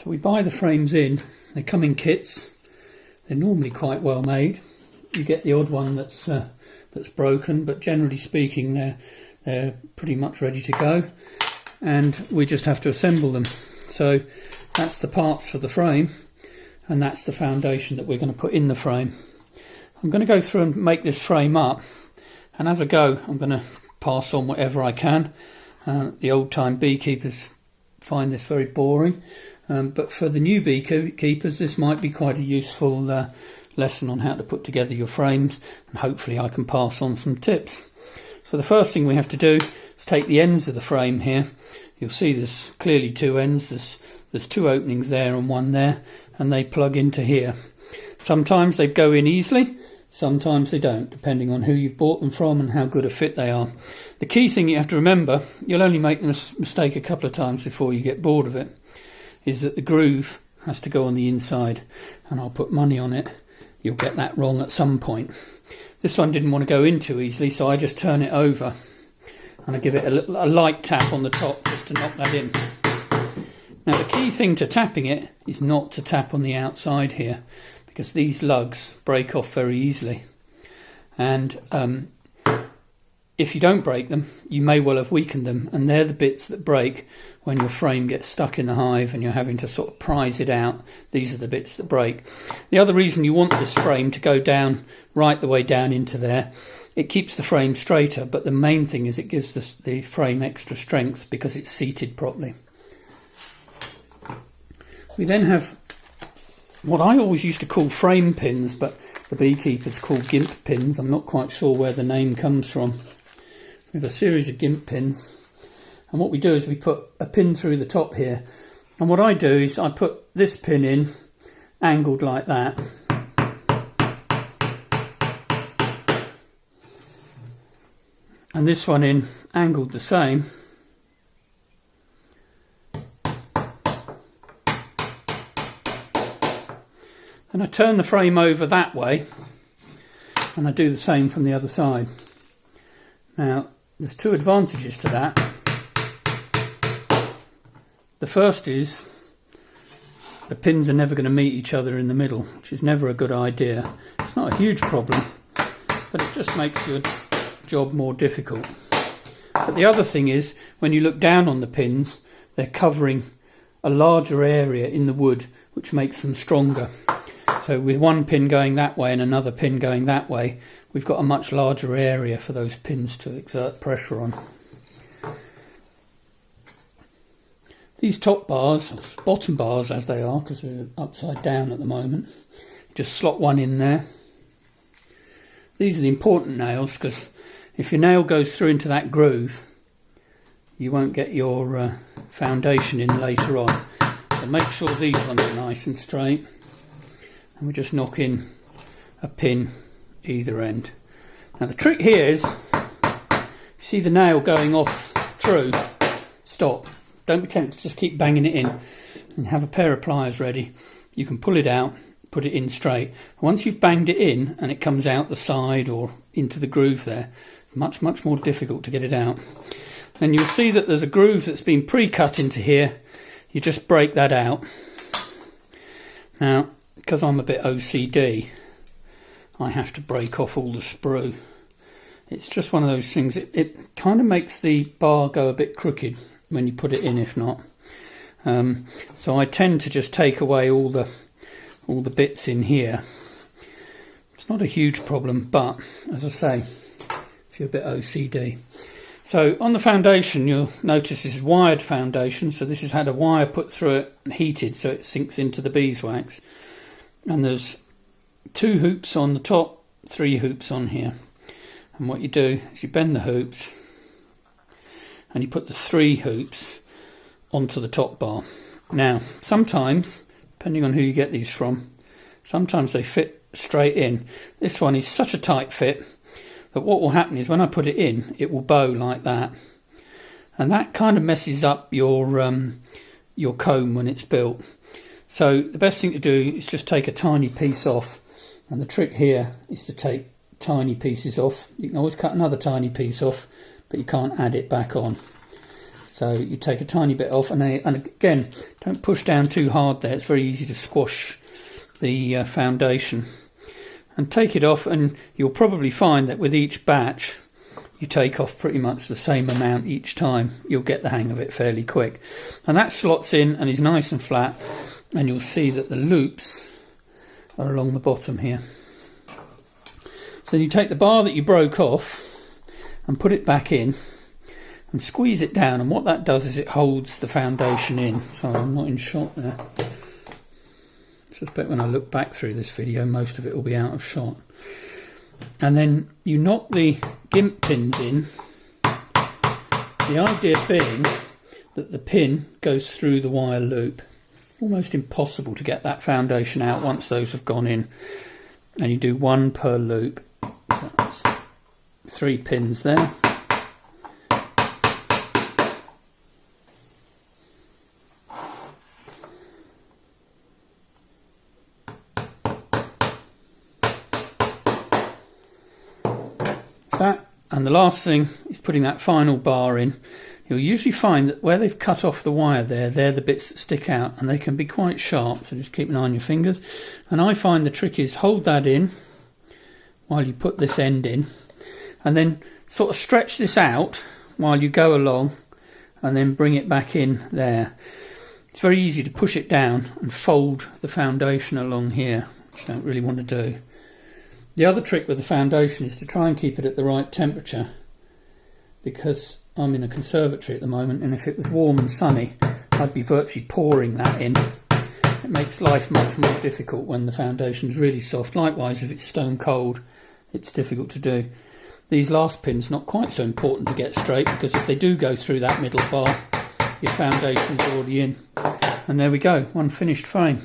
So we buy the frames in, they come in kits, they're normally quite well made. You get the odd one that's broken, but generally speaking they're pretty much ready to go, and we just have to assemble them. So that's the parts for the frame, and that's the foundation that we're going to put in the frame. I'm going to go through and make this frame up, and as I go I'm going to pass on whatever I can. The old time beekeepers find this very boring, but for the new beekeepers this might be quite a useful lesson on how to put together your frames, and hopefully I can pass on some tips. So the first thing we have to do is take the ends of the frame here. You'll see there's clearly two ends, there's two openings there and one there, and they plug into here. Sometimes they go in easily, sometimes they don't, depending on who you've bought them from and how good a fit they are. The key thing you have to remember, you'll only make the mistake a couple of times before you get bored of it, is that the groove has to go on the inside, and I'll put money on it you'll get that wrong at some point. This one didn't want to go in too easily, so I just turn it over and I give it a light tap on the top just to knock that in. Now the key thing to tapping it is not to tap on the outside here, because these lugs break off very easily, and if you don't break them you may well have weakened them, and they're the bits that break when your frame gets stuck in the hive and you're having to sort of prise it out. These are the bits that break. The other reason you want this frame to go down right the way down into there, it keeps the frame straighter, but the main thing is it gives the frame extra strength because it's seated properly. We then have what I always used to call frame pins, but the beekeepers call gimp pins. I'm not quite sure where the name comes from. We have a series of gimp pins, and what we do is we put a pin through the top here, and what I do is I put this pin in angled like that, and this one in angled the same, and I turn the frame over that way, and I do the same from the other side. Now there's two advantages to that. The first is the pins are never going to meet each other in the middle, which is never a good idea. It's not a huge problem, but it just makes your job more difficult. But the other thing is, when you look down on the pins, they're covering a larger area in the wood, which makes them stronger. So with one pin going that way and another pin going that way, we've got a much larger area for those pins to exert pressure on. These top bars, bottom bars as they are, because they're upside down at the moment, just slot one in there. These are the important nails, because if your nail goes through into that groove, you won't get your foundation in later on. So make sure these ones are nice and straight, and we just knock in a pin either end. Now the trick here is, you see the nail going off true, stop. Don't be tempted to just keep banging it in, and have a pair of pliers ready. You can pull it out, put it in straight. Once you've banged it in and it comes out the side or into the groove there, much more difficult to get it out. And you'll see that there's a groove that's been pre-cut into here. You just break that out. Now, because I'm a bit OCD, I have to break off all the sprue. It's just one of those things, it kind of makes the bar go a bit crooked when you put it in, if not. So I tend to just take away all the bits in here. It's not a huge problem, but as I say, if you're a bit OCD. So on the foundation, you'll notice this is wired foundation, so this has had a wire put through it and heated so it sinks into the beeswax. And there's 2 hoops on the top, 3 hoops on here. And what you do is you bend the hoops and you put the 3 hoops onto the top bar. Now, sometimes, depending on who you get these from, sometimes they fit straight in. This one is such a tight fit that what will happen is when I put it in, it will bow like that. And that kind of messes up your comb when it's built. So the best thing to do is just take a tiny piece off. And the trick here is to take tiny pieces off. You can always cut another tiny piece off, but you can't add it back on. So you take a tiny bit off, and again, don't push down too hard there. It's very easy to squash the foundation. And take it off, and you'll probably find that with each batch you take off pretty much the same amount each time. You'll get the hang of it fairly quick. And that slots in and is nice and flat, and you'll see that the loops are along the bottom here. So you take the bar that you broke off and put it back in and squeeze it down, and what that does is it holds the foundation in. Sorry, I'm not in shot there. I suspect when I look back through this video most of it will be out of shot. And then you knock the gimp pins in, the idea being that the pin goes through the wire loop. Almost impossible to get that foundation out once those have gone in, and you do one per loop. So that's 3 pins there. That, and the last thing is putting that final bar in. You'll usually find that where they've cut off the wire there, they're the bits that stick out, and they can be quite sharp, so just keep an eye on your fingers. And I find the trick is hold that in while you put this end in, and then sort of stretch this out while you go along, and then bring it back in there. It's very easy to push it down and fold the foundation along here, which you don't really want to do. The other trick with the foundation is to try and keep it at the right temperature, because I'm in a conservatory at the moment, and if it was warm and sunny I'd be virtually pouring that in. It makes life much more difficult when the foundation's really soft. Likewise, if it's stone cold, it's difficult to do. These last pins not quite so important to get straight, because if they do go through that middle bar, your foundation's already in. And there we go, one finished frame.